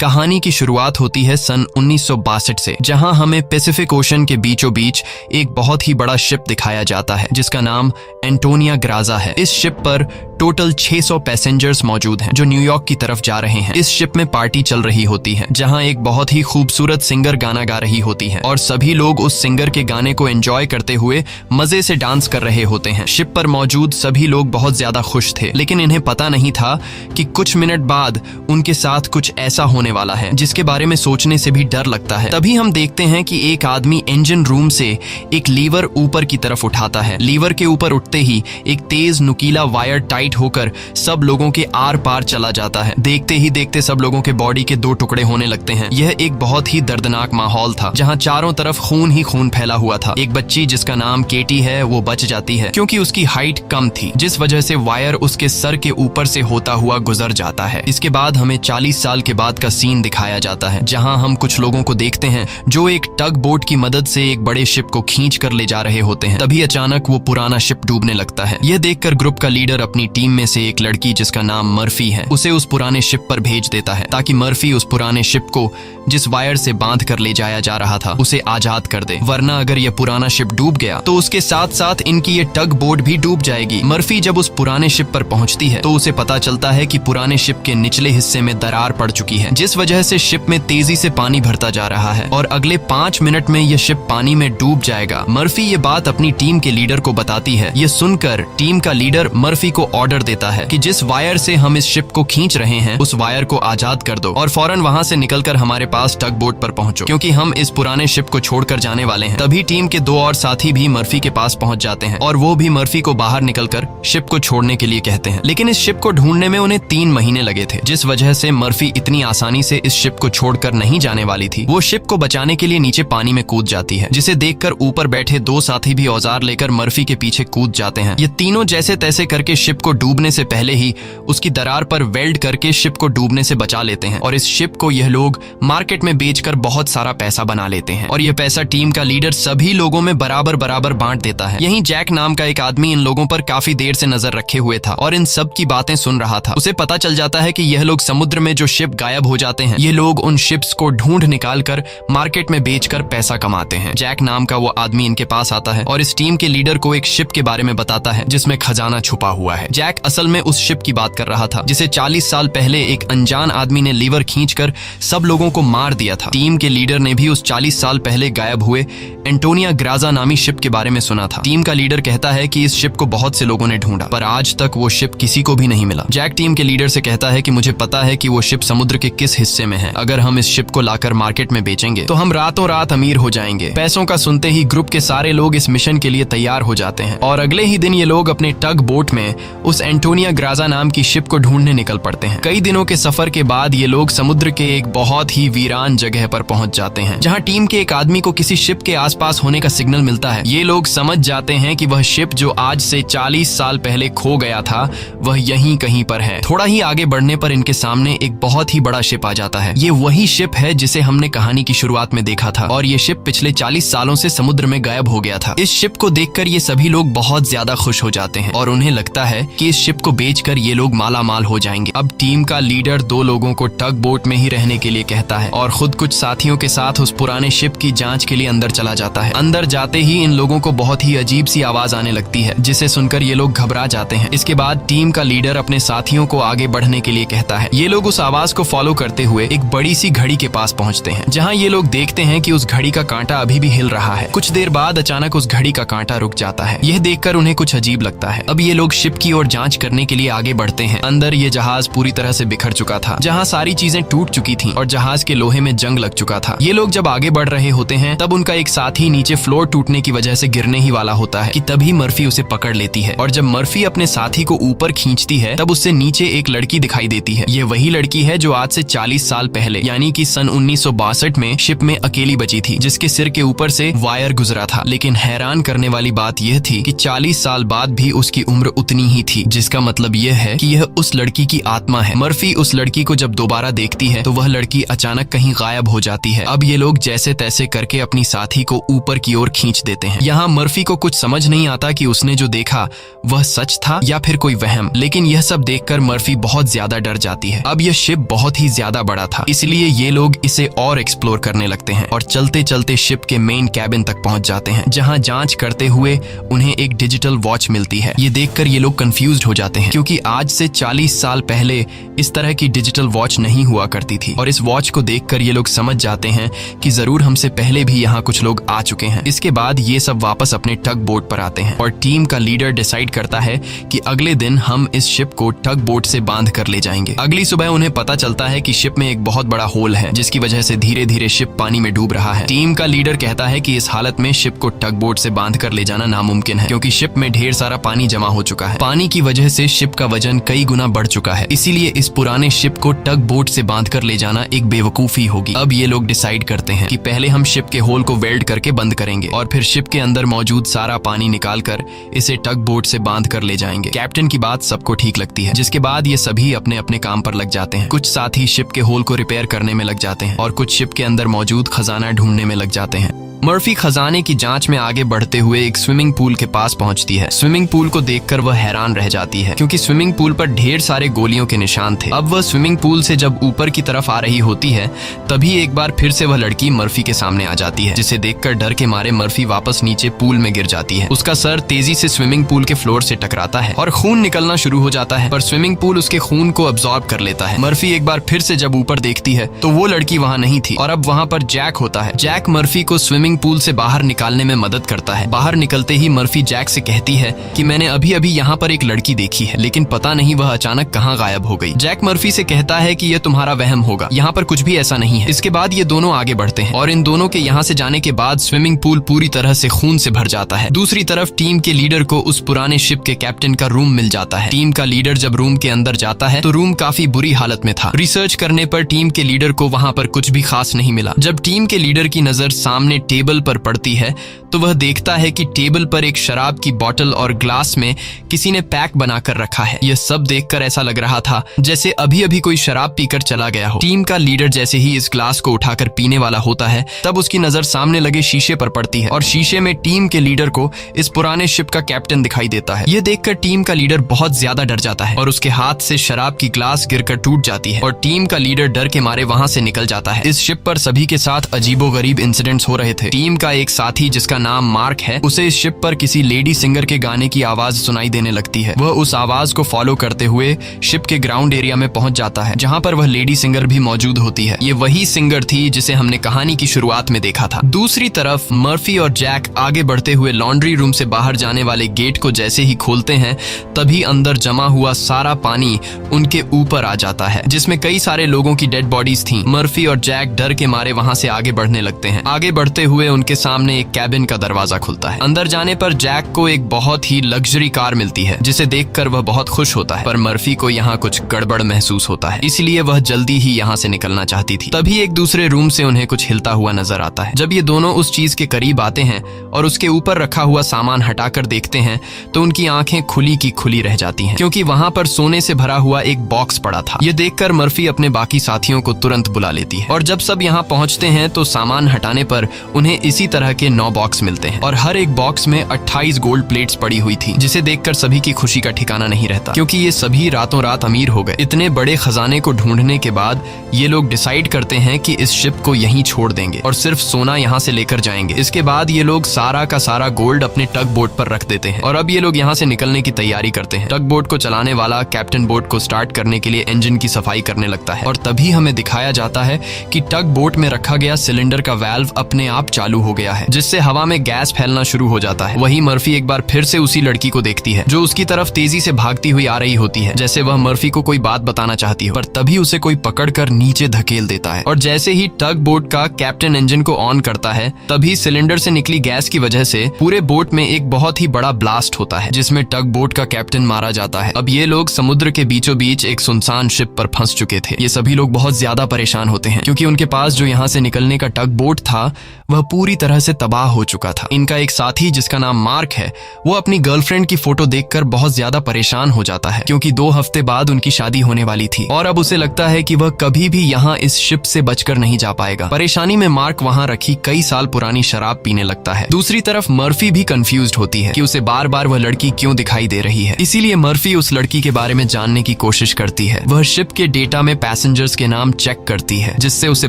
कहानी की शुरुआत होती है सन 1962 से, जहां हमें पैसिफिक ओशन के बीचों बीच एक बहुत ही बड़ा शिप दिखाया जाता है जिसका नाम एंटोनिया ग्राजा है। इस शिप पर टोटल 600 पैसेंजर्स मौजूद हैं जो न्यूयॉर्क की तरफ जा रहे हैं। इस शिप में पार्टी चल रही होती है जहां एक बहुत ही खूबसूरत सिंगर गाना गा रही होती है और सभी लोग उस सिंगर के गाने को एंजॉय करते हुए मजे से डांस कर रहे होते हैं। शिप पर मौजूद सभी लोग बहुत ज्यादा खुश थे, लेकिन इन्हें पता नहीं था कि कुछ मिनट बाद उनके साथ कुछ ऐसा होने वाला है जिसके बारे में सोचने से भी डर लगता है। तभी हम देखते हैं कि एक आदमी इंजन रूम से एक लीवर ऊपर की तरफ उठाता है। लीवर के ऊपर उठते ही एक तेज नुकीला वायर टाइट होकर सब लोगों के आर पार चला जाता है। देखते ही देखते सब लोगों के बॉडी के 2 टुकड़े होने लगते हैं। यह एक बहुत ही दर्दनाक माहौल था जहां चारों तरफ खून ही खून फैला हुआ था। एक बच्ची जिसका नाम केटी है वो बच जाती है क्योंकि उसकी हाइट कम थी, जिस वजह से वायर उसके सर के ऊपर से होता हुआ गुजर जाता है। इसके बाद हमें 40 साल के बाद का सीन दिखाया जाता है जहां हम कुछ लोगों को देखते हैं जो एक टग बोट की मदद से एक बड़े शिप को खींच कर ले जा रहे होते हैं। तभी अचानक वो पुराना शिप डूबने लगता है। यह देखकर ग्रुप का लीडर अपनी टीम में से एक लड़की जिसका नाम मर्फी है उसे उस पुराने शिप पर भेज देता है ताकि मर्फी उस पुराने शिप को जिस वायर से बांध कर ले जाया जा रहा था उसे आजाद कर दे, वरना अगर यह पुराना शिप डूब गया तो उसके साथ साथ इनकी ये टग बोट भी डूब जाएगी। मर्फी जब उस पुराने शिप पर पहुंचती है तो उसे पता चलता है कि पुराने शिप के निचले हिस्से में दरार पड़ चुकी है, जिस वजह से शिप में तेजी से पानी भरता जा रहा है और अगले 5 मिनट में यह शिप पानी में डूब जाएगा। मर्फी ये बात अपनी टीम के लीडर को बताती है। ये सुनकर टीम का लीडर मर्फी को ऑर्डर देता है कि जिस वायर से हम इस शिप को खींच रहे हैं उस वायर को आजाद कर दो और फौरन वहां से निकलकर हमारे पास टग बोट पर पहुंचो, क्योंकि हम इस पुराने शिप को छोड़कर जाने वाले हैं। तभी टीम के 2 और साथी भी मर्फी के पास पहुंच जाते हैं और वो भी मर्फी को बाहर निकलकर शिप को छोड़ने के लिए कहते हैं, लेकिन इस शिप को ढूंढने में उन्हें 3 महीने लगे थे, जिस वजह से मर्फी इतनी आसानी से इस शिप को छोड़कर नहीं जाने वाली थी। वो शिप को बचाने के लिए नीचे पानी में कूद जाती है, जिसे देखकर ऊपर बैठे 2 साथी भी औजार लेकर मर्फी के पीछे कूद जाते हैं। ये तीनों जैसे तैसे करके शिप को डूबने से पहले ही उसकी दरार पर वेल्ड करके शिप को डूबने से बचा लेते हैं और इस शिप को यह लोग मार्केट में बेचकर बहुत सारा पैसा बना लेते हैं और यह पैसा टीम का लीडर सभी लोगों में बराबर बराबर बांट देता है। यहीं जैक नाम का एक आदमी इन लोगों पर काफी देर से नजर रखे हुए था और इन सब की बातें सुन रहा था। उसे पता चल जाता है कि यह लोग समुद्र में जो शिप गायब हो जाते हैं ये लोग उन शिप्स को ढूंढ निकाल कर मार्केट में बेचकर पैसा कमाते हैं। जैक नाम का वो आदमी इनके पास आता है और इस टीम के लीडर को एक शिप के बारे में बताता है जिसमें खजाना छुपा हुआ है। जैक असल में उस शिप की बात कर रहा था जिसे 40 साल पहले एक अनजान आदमी ने लीवर खींचकर सब लोगों को मार दिया था। टीम के लीडर ने भी उस 40 साल पहले गायब हुए एंटोनिया ग्राजा नामी शिप के बारे में सुना था। टीम का लीडर कहता है कि इस शिप को बहुत से लोगों ने ढूंढा पर आज तक वो शिप किसी को भी नहीं मिला। जैक टीम के लीडर से कहता है कि मुझे पता है कि वो शिप समुद्र के किस हिस्से में है। अगर हम इस शिप को लाकर मार्केट में बेचेंगे तो हम रातों रात अमीर हो जाएंगे। पैसों का सुनते ही ग्रुप के सारे लोग इस मिशन के लिए तैयार हो जाते हैं और अगले ही दिन ये लोग अपने टग बोट में उस एंटोनिया ग्राजा नाम की शिप को ढूंढने निकल पड़ते हैं। कई दिनों के सफर के बाद ये लोग समुद्र के एक बहुत ही वीरान जगह पर पहुंच जाते हैं जहां टीम के एक आदमी को किसी शिप के आसपास होने का सिग्नल मिलता है। ये लोग समझ जाते हैं कि वह शिप जो आज से 40 साल पहले खो गया था वह यहीं कहीं पर है। थोड़ा ही आगे बढ़ने पर इनके सामने एक बहुत ही बड़ा शिप आ जाता है। ये वही शिप है जिसे हमने कहानी की शुरुआत में देखा था और ये शिप पिछले 40 सालों से समुद्र में गायब हो गया था। इस शिप को देखकर ये सभी लोग बहुत ज्यादा खुश हो जाते हैं और उन्हें लगता है कि इस शिप को बेचकर ये लोग माला माल हो जाएंगे। अब टीम का लीडर 2 लोगों को टग बोट में ही रहने के लिए कहता है और खुद कुछ साथियों के साथ उस पुराने शिप की जांच के लिए अंदर चला जाता है। अंदर जाते ही इन लोगों को बहुत ही अजीब सी आवाज आने लगती है जिसे सुनकर ये लोग घबरा जाते हैं। इसके बाद टीम का लीडर अपने साथियों को आगे बढ़ने के लिए कहता है। ये लोग उस आवाज को फॉलो करते हुए एक बड़ी सी घड़ी के पास पहुंचते हैं जहां ये लोग देखते हैं कि उस घड़ी का कांटा अभी भी हिल रहा है। कुछ देर बाद अचानक उस घड़ी का कांटा रुक जाता है। यह देखकर उन्हें कुछ अजीब लगता है। अब ये लोग शिप की ओर जांच करने के लिए आगे बढ़ते हैं। अंदर ये जहाज पूरी तरह से बिखर चुका था, जहां सारी चीजें टूट चुकी थीं और जहाज के लोहे में जंग लग चुका था। ये लोग जब आगे बढ़ रहे होते हैं तब उनका एक साथी नीचे फ्लोर टूटने की वजह से गिरने ही वाला होता है कि तभी मर्फी उसे पकड़ लेती है और जब मर्फी अपने साथी को ऊपर खींचती है तब उससे नीचे एक लड़की दिखाई देती है। ये वही लड़की है जो आज से 40 साल पहले यानी कि सन 1962 में शिप में अकेली बची थी, जिसके सिर के ऊपर से वायर गुजरा था। लेकिन हैरान करने वाली बात यह थी कि 40 साल बाद भी उसकी उम्र उतनी ही थी, जिसका मतलब यह है कि यह उस लड़की की आत्मा है। मर्फी उस लड़की को जब दोबारा देखती है तो वह लड़की अचानक कहीं गायब हो जाती है। अब ये लोग जैसे तैसे करके अपनी साथी को ऊपर की ओर खींच देते हैं। यहाँ मर्फी को कुछ समझ नहीं आता कि उसने जो देखा वह सच था या फिर कोई वहम, लेकिन यह सब देखकर मर्फी बहुत ज्यादा डर जाती है। अब यह शिप बहुत ही ज्यादा ज्यादा बड़ा था, इसलिए ये लोग इसे और एक्सप्लोर करने लगते हैं और चलते चलते शिप के मेन कैबिन तक पहुंच जाते हैं, जहां जांच करते हुए उन्हें एक डिजिटल वॉच मिलती है। ये देखकर ये लोग कंफ्यूज्ड हो जाते हैं, क्योंकि आज से 40 साल पहले इस तरह की डिजिटल वॉच नहीं हुआ करती थी। और इस वॉच को देखकर ये लोग समझ जाते हैं कि जरूर हमसे पहले भी यहाँ कुछ लोग आ चुके हैं। इसके बाद ये सब वापस अपने टग बोट पर आते हैं और टीम का लीडर डिसाइड करता है कि अगले दिन हम इस शिप को टग बोट से बांध कर ले जाएंगे। अगली सुबह उन्हें पता चलता है कि शिप में एक बहुत बड़ा होल है, जिसकी वजह से धीरे धीरे शिप पानी में डूब रहा है। टीम का लीडर कहता है कि इस हालत में शिप को टग बोट से बांध कर ले जाना नामुमकिन है, क्योंकि शिप में ढेर सारा पानी जमा हो चुका है। पानी की वजह से शिप का वजन कई गुना बढ़ चुका है, इसीलिए इस पुराने शिप को टग बोट से बांध कर ले जाना एक बेवकूफी होगी। अब ये लोग डिसाइड करते हैं कि पहले हम शिप के होल को वेल्ड करके बंद करेंगे और फिर शिप के अंदर मौजूद सारा पानी निकाल कर इसे टग बोट से बांध कर ले जाएंगे। कैप्टन की बात सबको ठीक लगती है, जिसके बाद ये सभी अपने अपने काम पर लग जाते हैं। कुछ साथी शिप के होल को रिपेयर करने में लग जाते हैं और कुछ शिप के अंदर मौजूद खजाना ढूंढने में लग जाते हैं। मर्फी खजाने की जांच में आगे बढ़ते हुए एक स्विमिंग पूल के पास पहुंचती है। स्विमिंग पूल को देखकर वह हैरान रह जाती है, क्योंकि स्विमिंग पूल पर ढेर सारे गोलियों के निशान थे। अब वह स्विमिंग पूल से जब ऊपर की तरफ आ रही होती है, तभी एक बार फिर से वह लड़की मर्फी के सामने आ जाती है, जिसे देखकर डर के मारे मर्फी वापस नीचे पूल में गिर जाती है। उसका सर तेजी से स्विमिंग पूल के फ्लोर से टकराता है और खून निकलना शुरू हो जाता है, पर स्विमिंग पूल उसके खून को अब्सॉर्ब कर लेता है। मर्फी एक बार फिर से जब ऊपर देखती है तो वो लड़की वहाँ नहीं थी और अब वहाँ पर जैक होता है। जैक मर्फी को स्विमिंग पूल से बाहर निकालने में मदद करता है। बाहर निकलते ही मर्फी जैक से कहती है कि मैंने अभी अभी यहाँ पर एक लड़की देखी है, लेकिन पता नहीं वह अचानक कहाँ गायब हो गई। जैक मर्फी से कहता है कि यह तुम्हारा वहम होगा, यहाँ पर कुछ भी ऐसा नहीं है। इसके बाद ये दोनों आगे बढ़ते हैं और इन दोनों के यहाँ से जाने के बाद स्विमिंग पूल पूरी तरह से खून से भर जाता है। दूसरी तरफ टीम के लीडर को उस पुराने शिप के कैप्टन का रूम मिल जाता है। टीम का लीडर जब रूम के अंदर जाता है तो रूम काफी बुरी हालत में था। रिसर्च करने पर टीम के लीडर को वहाँ पर कुछ भी खास नहीं मिला। जब टीम के लीडर की नजर सामने टेबल पर पड़ती है तो वह देखता है कि टेबल पर एक शराब की बोतल और ग्लास में किसी ने पैक बनाकर रखा है। यह सब देखकर ऐसा लग रहा था जैसे अभी अभी कोई शराब पीकर चला गया हो। टीम का लीडर जैसे ही इस ग्लास को उठाकर पीने वाला होता है, तब उसकी नजर सामने लगे शीशे पर पड़ती है और शीशे में टीम के लीडर को इस पुराने शिप का कैप्टन दिखाई देता है। यह देखकर टीम का लीडर बहुत ज्यादा डर जाता है और उसके हाथ से शराब की ग्लास गिरकर टूट जाती है और टीम का लीडर डर के मारे वहां से निकल जाता है। इस शिप पर सभी के साथ अजीबोगरीब इंसिडेंट्स हो रहे थे। टीम का एक साथी जिसका नाम मार्क है, उसे इस शिप पर किसी लेडी सिंगर के गाने की आवाज सुनाई देने लगती है। वह उस आवाज को फॉलो करते हुए शिप के ग्राउंड एरिया में पहुंच जाता है, जहां पर वह लेडी सिंगर भी मौजूद होती है। ये वही सिंगर थी जिसे हमने कहानी की शुरुआत में देखा था। दूसरी तरफ मर्फी और जैक आगे बढ़ते हुए लॉन्ड्री रूम से बाहर जाने वाले गेट को जैसे ही खोलते हैं, तभी अंदर जमा हुआ सारा पानी उनके ऊपर आ जाता है, जिसमें कई सारे लोगों की डेड बॉडीज थी। मर्फी और जैक डर के मारे वहां से आगे बढ़ने लगते हैं। आगे बढ़ते हुए उनके सामने एक कैबिन का दरवाजा खुलता है। अंदर जाने पर जैक को एक बहुत ही लग्जरी कार मिलती है, जिसे देखकर वह बहुत खुश होता है, पर मर्फी को यहाँ कुछ गड़बड़ महसूस होता है, इसलिए वह जल्दी ही यहाँ से निकलना चाहती थी। तभी एक दूसरे रूम से उन्हें कुछ हिलता हुआ नजर आता है। जब ये दोनों उस चीज के करीब आते हैं और उसके ऊपर रखा हुआ सामान हटाकर देखते हैं तो उनकी आंखें खुली की खुली रह जाती हैं, क्योंकि वहां पर सोने से भरा हुआ एक बॉक्स पड़ा था। ये देखकर मर्फी अपने बाकी साथियों को तुरंत बुला लेती है और जब सब यहाँ पहुंचते हैं तो सामान हटाने पर उन्हें इसी तरह के 9 बॉक्स मिलते हैं और हर एक बॉक्स में 28 गोल्ड प्लेट्स पड़ी हुई थी, जिसे देखकर सभी की खुशी का ठिकाना नहीं रहता, क्योंकि ये सभी रातों रात अमीर हो गए। इतने बड़े खजाने को ढूंढने के बाद ये लोग डिसाइड करते हैं कि इस शिप को यहीं छोड़ देंगे और सिर्फ सोना यहाँ से लेकर जाएंगे। इसके बाद ये लोग सारा का सारा गोल्ड अपने टग बोट पर रख देते हैं और अब ये लोग यहाँ से निकलने की तैयारी करते हैं। टग बोट को चलाने वाला कैप्टन बोट को स्टार्ट करने के लिए इंजन की सफाई करने लगता है और तभी हमें दिखाया जाता है कि टग बोट में रखा गया सिलेंडर का वाल्व अपने आप चालू हो गया है, जिससे हवा में गैस फैलना शुरू हो जाता है। वही मर्फी एक बार फिर से उसी लड़की को देखती है जो उसकी तरफ तेजी से भागती हुई आ रही होती है, जैसे वह मर्फी को कोई बात बताना चाहती हो, पर तभी उसे कोई पकड़कर नीचे धकेल देता है और जैसे ही टग बोट का कैप्टन इंजन को ऑन करता है, तभी सिलेंडर से निकली गैस की वजह से पूरे बोट में एक बहुत ही बड़ा ब्लास्ट होता है, जिसमें टग बोट का कैप्टन मारा जाता है। अब ये लोग समुद्र के बीचों बीच एक सुनसान शिप पर फंस चुके थे। ये सभी लोग बहुत ज्यादा परेशान होते हैं, क्योंकि उनके पास जो यहाँ से निकलने का टग बोट था वह पूरी तरह से तबाह हो चुका चुका था। इनका एक साथी जिसका नाम मार्क है, वो अपनी गर्लफ्रेंड की फोटो देखकर बहुत ज्यादा परेशान हो जाता है क्योंकि 2 हफ्ते बाद उनकी शादी होने वाली थी और अब उसे लगता है कि वह कभी भी यहाँ इस शिप से बचकर नहीं जा पाएगा। परेशानी में मार्क वहाँ रखी कई साल पुरानी शराब पीने लगता है। दूसरी तरफ मर्फी भी कंफ्यूज्ड होती है कि उसे बार बार वह लड़की क्यों दिखाई दे रही है। इसीलिए मर्फी उस लड़की के बारे में जानने की कोशिश करती है। वह शिप के डेटा में पैसेंजर्स के नाम चेक करती है, जिससे उसे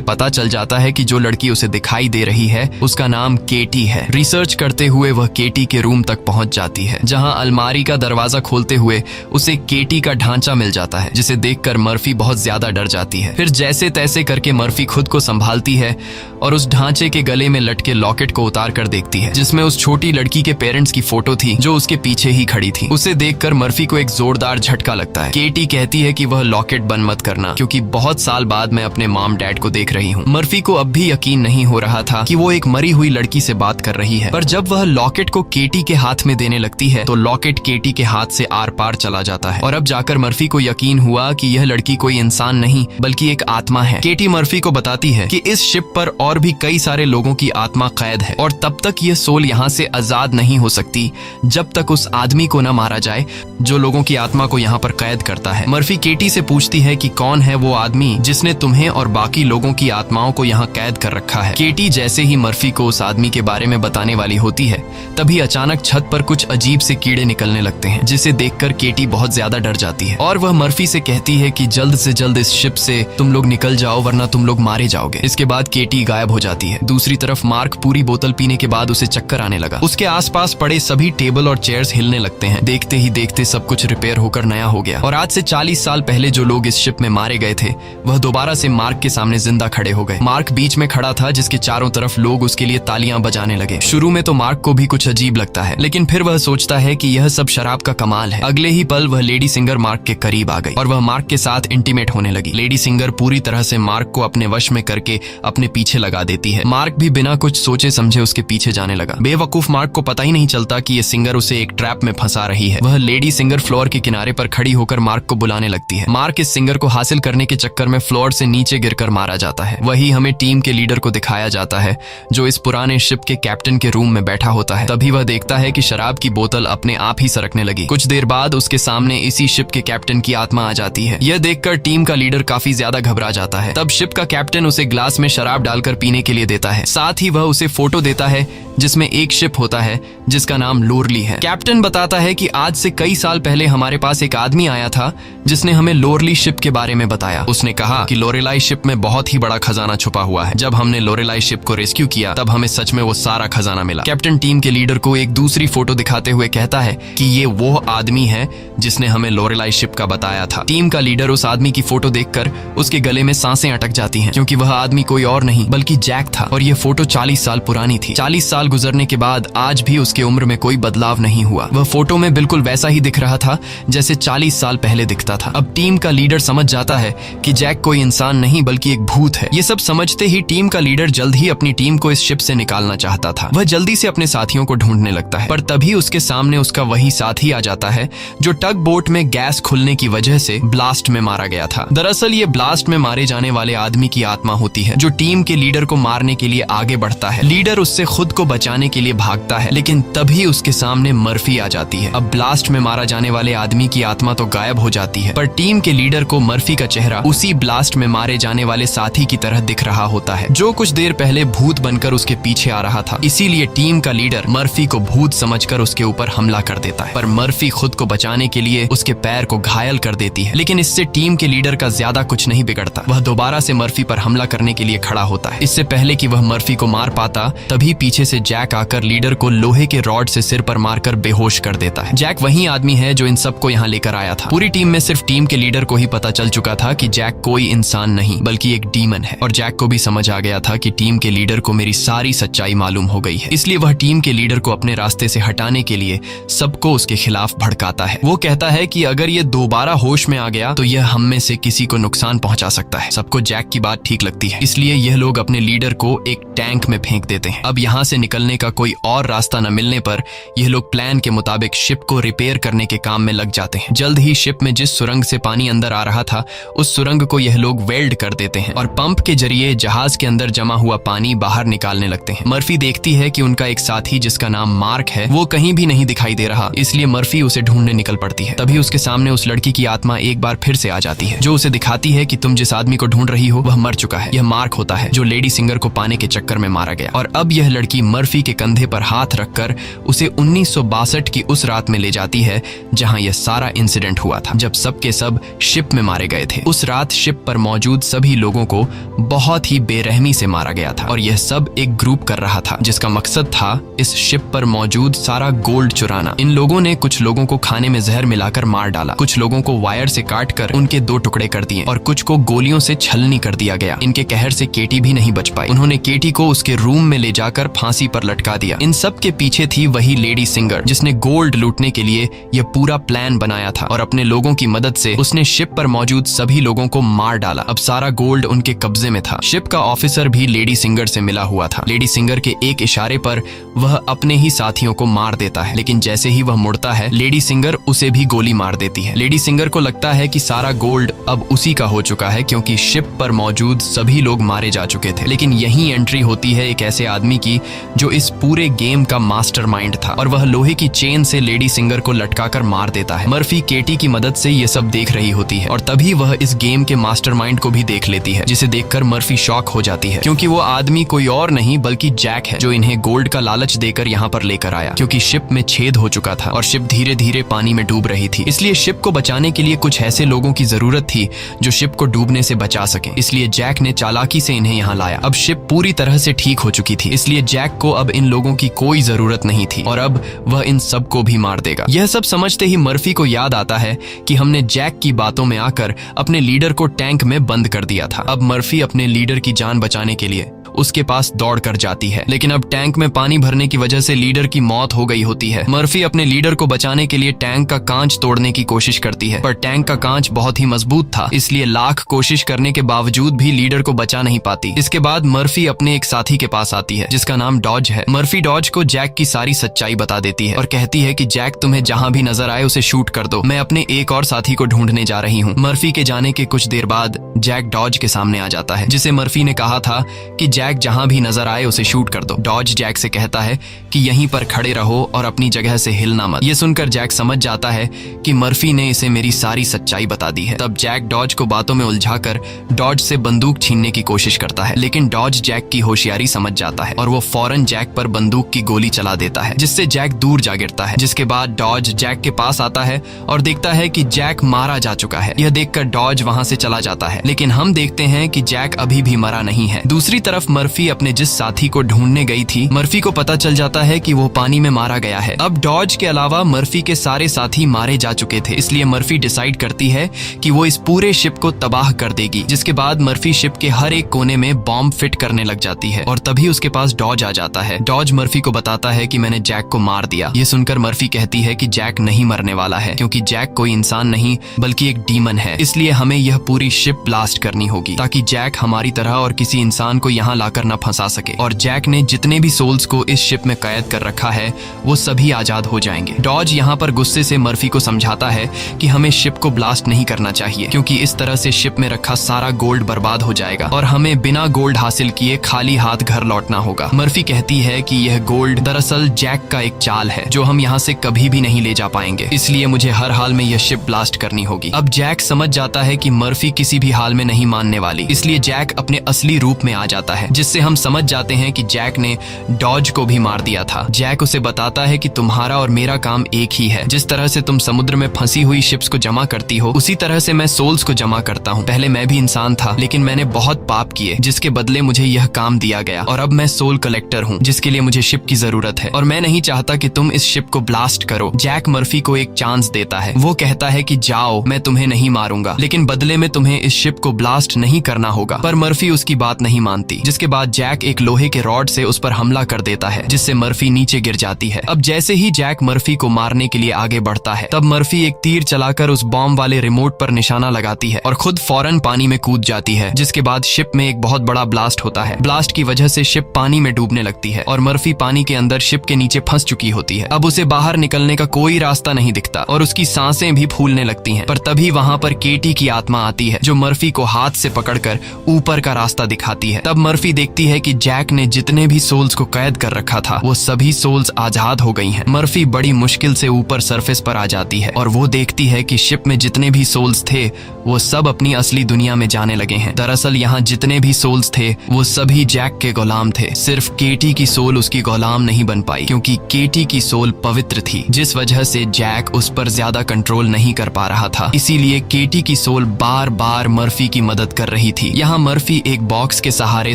पता चल जाता है कि जो लड़की उसे दिखाई दे रही है उसका नाम केटी है। रिसर्च करते हुए वह केटी के रूम तक पहुंच जाती है, जहां अलमारी का दरवाजा खोलते हुए उसे केटी का ढांचा मिल जाता है, जिसे देखकर मर्फी बहुत ज्यादा डर जाती है। फिर जैसे तैसे करके मर्फी खुद को संभालती है और उस ढांचे के गले में लटके लॉकेट को उतार कर देखती है, जिसमें उस छोटी लड़की के पेरेंट्स की फोटो थी जो उसके पीछे ही खड़ी थी। उसे देखकर मर्फी को एक जोरदार झटका लगता है। केटी कहती है कि वह लॉकेट बंद मत करना, क्योंकि बहुत साल बाद मैं अपने मॉम डैड को देख रही हूँ। मर्फी को अब भी यकीन नहीं हो रहा था कि वो एक मरी हुई लड़की से बात कर रही है, पर जब वह लॉकेट को केटी के हाथ में देने लगती है तो लॉकेट केटी के हाथ से आर पार चला जाता है और अब जाकर मर्फी को यकीन हुआ कि यह लड़की कोई इंसान नहीं बल्कि एक आत्मा है। केटी मर्फी को बताती है कि इस शिप पर और भी कई सारे लोगों की आत्मा कैद है और तब तक यह सोल यहाँ से आजाद नहीं हो सकती जब तक उस आदमी को न मारा जाए जो लोगों की आत्मा को यहाँ पर कैद करता है। मर्फी केटी से पूछती है कि कौन है वो आदमी जिसने तुम्हें और बाकी लोगों की आत्माओं को यहाँ कैद कर रखा है। केटी जैसे ही मर्फी को उस आदमी के बारे में बताने वाली होती है, तभी अचानक छत पर कुछ अजीब से कीड़े निकलने लगते हैं, जिसे देखकर केटी बहुत ज्यादा डर जाती है और वह मर्फी से कहती है कि जल्द से जल्द इस शिप से तुम लोग निकल जाओ वरना तुम लोग मारे जाओगे। इसके बाद केटी गायब हो जाती है। दूसरी तरफ मार्क पूरी बोतल पीने के बाद उसे चक्कर आने लगा। उसके आसपास पड़े सभी टेबल और चेयर्स हिलने लगते हैं। देखते ही देखते सब कुछ रिपेयर होकर नया हो गया और आज से 40 साल पहले जो लोग इस शिप में मारे गए थे वह दोबारा से मार्क के सामने जिंदा खड़े हो गए। मार्क बीच में खड़ा था, जिसके चारों तरफ लोग उसके लिए तालियां बजाने लगे। शुरू में तो मार्क को भी कुछ अजीब लगता है, लेकिन फिर वह सोचता है कि यह सब शराब का कमाल है। अगले ही पल वह लेडी सिंगर मार्क के करीब आ गई और वह मार्क के साथ इंटीमेट होने लगी। लेडी सिंगर पूरी तरह से मार्क को अपने वश में करके अपने पीछे लगा देती है। मार्क भी बिना कुछ सोचे समझे उसके पीछे जाने लगा। बेवकूफ मार्क को पता ही नहीं चलता कि ये सिंगर उसे एक ट्रैप में फंसा रही है। वह लेडी सिंगर फ्लोर के किनारे पर खड़ी होकर मार्क को बुलाने लगती है। मार्क इस सिंगर को हासिल करने के चक्कर में फ्लोर से नीचे गिरकर मारा जाता है। वही हमें टीम के लीडर को दिखाया जाता है, जो इस पुराने शिप के कैप्टन के रूम में बैठा होता है। तभी वह देखता है कि शराब की बोतल अपने आप ही सरकने लगी। कुछ देर बाद उसके सामने इसी शिप के कैप्टन की आत्मा आ जाती है। यह देखकर टीम का लीडर काफी ज्यादा घबरा जाता है। तब शिप का कैप्टन उसे ग्लास में शराब डालकर पीने के लिए देता है। साथ ही वह उसे फोटो देता है जिसमें एक शिप होता है जिसका नाम लोरली है। कैप्टन बताता है कि आज से कई साल पहले हमारे पास एक आदमी आया था जिसने हमें लोरली शिप के बारे में बताया। उसने कहा कि लोरेलाई शिप में बहुत ही बड़ा खजाना छुपा हुआ है। जब हमने लोरेलाई शिप को रेस्क्यू किया तब हमें सच में वो सारा खजाना मिला। कैप्टन टीम के लीडर को एक दूसरी फोटो दिखाते हुए कहता है कि ये वो आदमी है जिसने हमें लोरेलाई शिप का बताया था। टीम का लीडर उस आदमी की फोटो देखकर उसके गले में सांसें अटक जाती हैं, क्योंकि वह आदमी कोई और नहीं बल्कि जैक था और यह फोटो 40 साल पुरानी थी। 40 साल गुजरने के बाद आज भी उसके उम्र में कोई बदलाव नहीं हुआ। वह फोटो में बिल्कुल वैसा ही दिख रहा था जैसे 40 साल पहले दिखता था। अब टीम का लीडर समझ जाता है कि जैक कोई इंसान नहीं बल्कि एक भूत है। ये सब समझते ही टीम का लीडर जल्द ही अपनी टीम को इस शिप से निकालना चाहता था। वह जल्दी से अपने साथियों को ढूंढने लगता है, पर तभी उसके सामने उसका वही साथी आ जाता है जो टग बोट में गैस खुलने की वजह से ब्लास्ट में मारा गया था। दरअसल ये ब्लास्ट में मारे जाने वाले आदमी की आत्मा होती है जो टीम के लीडर को मारने के लिए आगे बढ़ता है। लीडर उससे खुद को बचाने के लिए भागता है, लेकिन तभी उसके सामने मर्फी आ जाती है। अब ब्लास्ट में मारा जाने वाले आदमी की आत्मा तो गायब हो जाती है, पर टीम के लीडर को मर्फी का चेहरा उसी ब्लास्ट में मारे जाने वाले साथी की तरह दिख रहा होता है, जो कुछ देर पहले भूत बनकर उसके पीछे आ रहा था। इसीलिए टीम का लीडर मर्फी को भूत समझकर उसके ऊपर हमला कर देता है, पर मर्फी खुद को बचाने के लिए उसके पैर को घायल कर देती है। लेकिन इससे टीम के लीडर का ज्यादा कुछ नहीं बिगड़ता। वह दोबारा से मर्फी पर हमला करने के लिए खड़ा होता है। इससे पहले कि वह मर्फी को मार पाता, तभी पीछे से जैक आकर लीडर को लोहे के रॉड से सिर पर मारकर बेहोश कर देता है। जैक वही आदमी है जो इन सबको यहाँ लेकर आया था। पूरी टीम में सिर्फ टीम के लीडर को ही पता चल चुका था कि जैक कोई इंसान नहीं बल्कि एक डीमन है, और जैक को भी समझ आ गया था कि टीम के लीडर को मेरी सारी सच्चाई मालूम हो गई है। इसलिए वह टीम के लीडर को अपने रास्ते से हटाने के लिए सबको उसके खिलाफ भड़काता है। वो कहता है कि अगर ये दोबारा होश में आ गया तो यह हम में से किसी को नुकसान पहुंचा सकता है। सबको जैक की बात ठीक लगती है, इसलिए यह लोग अपने लीडर को एक टैंक में फेंक देते हैं। अब यहाँ से निकलने का कोई और रास्ता न मिलने पर यह लोग प्लान के मुताबिक शिप को रिपेयर करने के काम में लग जाते हैं। जल्द ही शिप में जिस सुरंग से पानी अंदर आ रहा था उस सुरंग को यह लोग वेल्ड कर देते हैं और पंप के जरिए जहाज के अंदर जमा हुआ पानी बाहर निकालने लगते हैं। मर्फी देखती है कि उनका एक साथी जिसका नाम मार्क है वो कहीं भी नहीं दिखाई दे रहा, इसलिए मर्फी उसे ढूंढने निकल पड़ती है। तभी उसके सामने उस लड़की की आत्मा एक बार फिर से आ जाती है जो उसे दिखाती है कि तुम जिस आदमी को ढूंढ रही हो वह मर चुका है। यह मार्क होता है जो लेडी सिंगर को पाने के चक्कर में मारा गया। और अब यह लड़की मर्फी के कंधे पर हाथ रखकर उसे 1962 की उस रात में ले जाती है जहां यह सारा इंसिडेंट हुआ था, जब सबके सब शिप में मारे गए थे। उस रात शिप पर मौजूद सभी लोगों को बहुत ही बेरहमी से मारा गया था और यह सब एक ग्रुप कर रहा था जिसका मकसद था इस शिप पर मौजूद सारा गोल्ड चुराना। इन लोगों ने कुछ लोगों को खाने में जहर मिलाकर मार डाला, कुछ लोगों को वायर से काटकर उनके 2 टुकड़े कर दिए और कुछ को गोलियों से छलनी कर दिया गया। इनके कहर से केटी भी नहीं बच पाई। उन्होंने केटी को उसके रूम में ले जाकर फांसी पर लटका दिया। इन सब के पीछे थी वही लेडी सिंगर जिसने गोल्ड लूटने के लिए यह पूरा प्लान बनाया था और अपने लोगों की मदद से उसने शिप पर मौजूद सभी लोगों को मार डाला। अब सारा गोल्ड उनके कब्जे में था। शिप का ऑफिसर भी लेडी सिंगर से मिला हुआ था। लेडी सिंगर के एक इशारे पर वह अपने ही साथियों को मार देता है, लेकिन जैसे ही वह मुड़ता है लेडी सिंगर उसे भी गोली मार देती है। लेडी सिंगर को लगता है कि सारा गोल्ड अब उसी का हो चुका है क्योंकि शिप पर मौजूद सभी लोग मारे जा चुके थे। लेकिन यही एंट्री होती है एक ऐसे आदमी की जो इस पूरे गेम का मास्टरमाइंड था और वह लोहे की चेन से लेडी सिंगर को लटकाकर मार देता है। मर्फी केटी की मदद से ये सब देख रही होती है और तभी वह इस गेम के मास्टरमाइंड को भी देख लेती है, जिसे देखकर मर्फी शॉक हो जाती है क्योंकि वो आदमी कोई और नहीं बल्कि जैक है जो इन्हें गोल्ड का लालच देकर यहाँ पर लेकर आया। क्योंकि शिप में छेद हो चुका था और शिप धीरे धीरे पानी में डूब रही थी, इसलिए शिप को बचाने के लिए कुछ ऐसे लोगों की जरूरत थी जो शिप को डूबने से बचा सके। इसलिए जैक ने चालाकी से इन्हें यहाँ लाया। अब शिप पूरी तरह से ठीक हो चुकी थी, इसलिए जैक को अब इन लोगों की कोई जरूरत नहीं थी और अब वह इन सबको भी मार देगा। यह सब समझते ही मर्फी को याद आता है कि हमने जैक की बातों में आकर अपने लीडर को टैंक में बंद कर दिया था। अब मर्फी अपने लीडर की जान बचाने के लिए उसके पास दौड़ कर जाती है, लेकिन अब टैंक में पानी भरने की वजह से लीडर की मौत हो गई होती है। मर्फी अपने लीडर को बचाने के लिए टैंक का कांच तोड़ने की कोशिश करती है, पर टैंक का कांच बहुत ही मजबूत था, इसलिए लाख कोशिश करने के बावजूद भी लीडर को बचा नहीं पाती। इसके बाद मर्फी अपने एक साथी के पास आती है जिसका नाम डॉज है। मर्फी डॉज को जैक की सारी सच्चाई बता देती है और कहती है कि जैक तुम्हें जहां भी नजर आए उसे शूट कर दो, मैं अपने एक और साथी को ढूंढने जा रही हूँ। मर्फी के जाने के कुछ देर बाद जैक डॉज के सामने आ जाता है, जिसे मर्फी ने कहा था कि जैक जहां भी नजर आए उसे शूट कर दो। डॉज जैक से कहता है कि यहीं पर खड़े रहो और अपनी जगह से हिलना मत। ये सुनकर जैक समझ जाता है कि मर्फी ने इसे मेरी सारी सच्चाई बता दी है। तब जैक डॉज को बातों में उलझाकर डॉज से बंदूक छीनने की कोशिश करता है, लेकिन डॉज जैक की होशियारी समझ जाता है और वो फौरन जैक पर बंदूक की गोली चला देता है, जिससे जैक दूर जा गिरता है। जिसके बाद डॉज जैक के पास आता है और देखता है कि जैक मारा जा चुका है। यह देखकर डॉज वहां से चला जाता है, लेकिन हम देखते हैं कि जैक अभी भी मरा नहीं है। दूसरी तरफ मर्फी अपने जिस साथी को ढूंढने गई थी, मर्फी को पता चल जाता है कि वो पानी में मारा गया है। अब डॉज के अलावा मर्फी के सारे साथी मारे जा चुके थे, इसलिए मर्फी डिसाइड करती है कि वो इस पूरे शिप को तबाह कर देगी। जिसके बाद मर्फी शिप के हर एक कोने में बॉम्ब फिट करने लग जाती है और तभी उसके पास डॉज आ जाता है। डॉज मर्फी को बताता है कि मैंने जैक को मार दिया। ये सुनकर मर्फी कहती है कि जैक नहीं मरने वाला है, क्योंकि जैक कोई इंसान नहीं बल्कि एक डीमन है, इसलिए हमें यह पूरी शिप ब्लास्ट करनी होगी ताकि जैक हमारी तरह और किसी इंसान को यहाँ लाकर न फंसा सके। और जैक ने जितने भी सोल्स को इस शिप में कैद कर रखा है वो सभी आजाद हो जाएंगे। डॉज यहाँ पर गुस्से से मर्फी को समझाता है कि हमें शिप को ब्लास्ट नहीं करना चाहिए, क्योंकि इस तरह से शिप में रखा सारा गोल्ड बर्बाद हो जाएगा और हमें बिना गोल्ड हासिल किए खाली हाथ घर लौटना होगा। मर्फी कहती है कि यह गोल्ड दरअसल जैक का एक चाल है जो हम यहाँ से कभी भी नहीं ले जा पाएंगे, इसलिए मुझे हर हाल में यह शिप ब्लास्ट करनी होगी। अब जैक समझ जाता है कि मर्फी किसी भी हाल में नहीं मानने वाली, इसलिए जैक अपने असली रूप में आ जाता है, जिससे हम समझ जाते हैं कि जैक ने डॉज को भी मार दिया था। जैक उसे बताता है कि तुम्हारा और मेरा काम एक ही है, जिस तरह से तुम समुद्र में फंसी हुई शिप्स को जमा करती हो उसी तरह से मैं सोल्स को जमा करता हूँ। पहले मैं भी इंसान था, लेकिन मैंने बहुत पाप किए जिसके बदले मुझे यह काम दिया गया और अब मैं सोल कलेक्टर हूँ, जिसके लिए मुझे शिप की जरूरत है और मैं नहीं चाहता कि तुम इस शिप को ब्लास्ट करो। जैक मर्फी को एक चांस देता है। वो कहता है कि जाओ, मैं तुम्हें नहीं मारूंगा, लेकिन बदले में तुम्हें इस शिप को ब्लास्ट नहीं करना होगा। पर मर्फी उसकी बात नहीं मानती, जिसके जिसके बाद जैक एक लोहे के रॉड से उस पर हमला कर देता है, जिससे मर्फी नीचे गिर जाती है। अब जैसे ही जैक मर्फी को मारने के लिए आगे बढ़ता है, तब मर्फी एक तीर चलाकर उस बॉम्ब वाले रिमोट पर निशाना लगाती है और खुद फौरन पानी में कूद जाती है, जिसके बाद शिप में एक बहुत बड़ा ब्लास्ट होता है। ब्लास्ट की वजह से शिप पानी में डूबने लगती है और मर्फी पानी के अंदर शिप के नीचे फंस चुकी होती है। अब उसे बाहर निकलने का कोई रास्ता नहीं दिखता और उसकी सांसें भी फूलने लगती हैं। पर तभी वहां पर केटी की आत्मा आती है, जो मर्फी को हाथ से पकड़कर ऊपर का रास्ता दिखाती है। तब मर्फी देखती है कि जैक ने जितने भी सोल्स को कैद कर रखा था, वो सभी सोल्स आजाद हो गई हैं। मर्फी बड़ी मुश्किल से ऊपर सरफेस पर आ जाती है और वो देखती है कि शिप में जितने भी सोल्स थे वो सब अपनी असली दुनिया में जाने लगे हैं। दरअसल यहाँ जितने भी सोल्स थे वो सभी जैक के गुलाम थे। सिर्फ केटी की सोल उसकी गुलाम नहीं बन पाई, क्योंकि केटी की सोल पवित्र थी, जिस वजह से जैक उस पर ज्यादा कंट्रोल नहीं कर पा रहा था। इसीलिए केटी की सोल बार बार मर्फी की मदद कर रही थी। यहाँ मर्फी एक बॉक्स के सहारे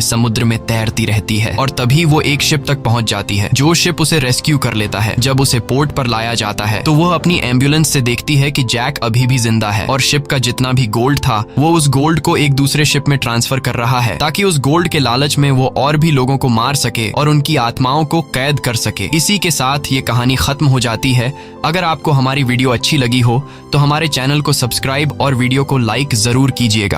समुद्र में तैरती रहती है और तभी वो एक शिप तक पहुंच जाती है, जो शिप उसे रेस्क्यू कर लेता है। जब उसे पोर्ट पर लाया जाता है तो वो अपनी एम्बुलेंस से देखती है कि जैक अभी भी जिंदा है और शिप का जितना भी गोल्ड था वो उस गोल्ड को एक दूसरे शिप में ट्रांसफर कर रहा है, ताकि उस गोल्ड के लालच में वो और भी लोगों को मार सके और उनकी आत्माओं को कैद कर सके। इसी के साथ ये कहानी खत्म हो जाती है। अगर आपको हमारी वीडियो अच्छी लगी हो तो हमारे चैनल को सब्सक्राइब और वीडियो को लाइक जरूर कीजिएगा।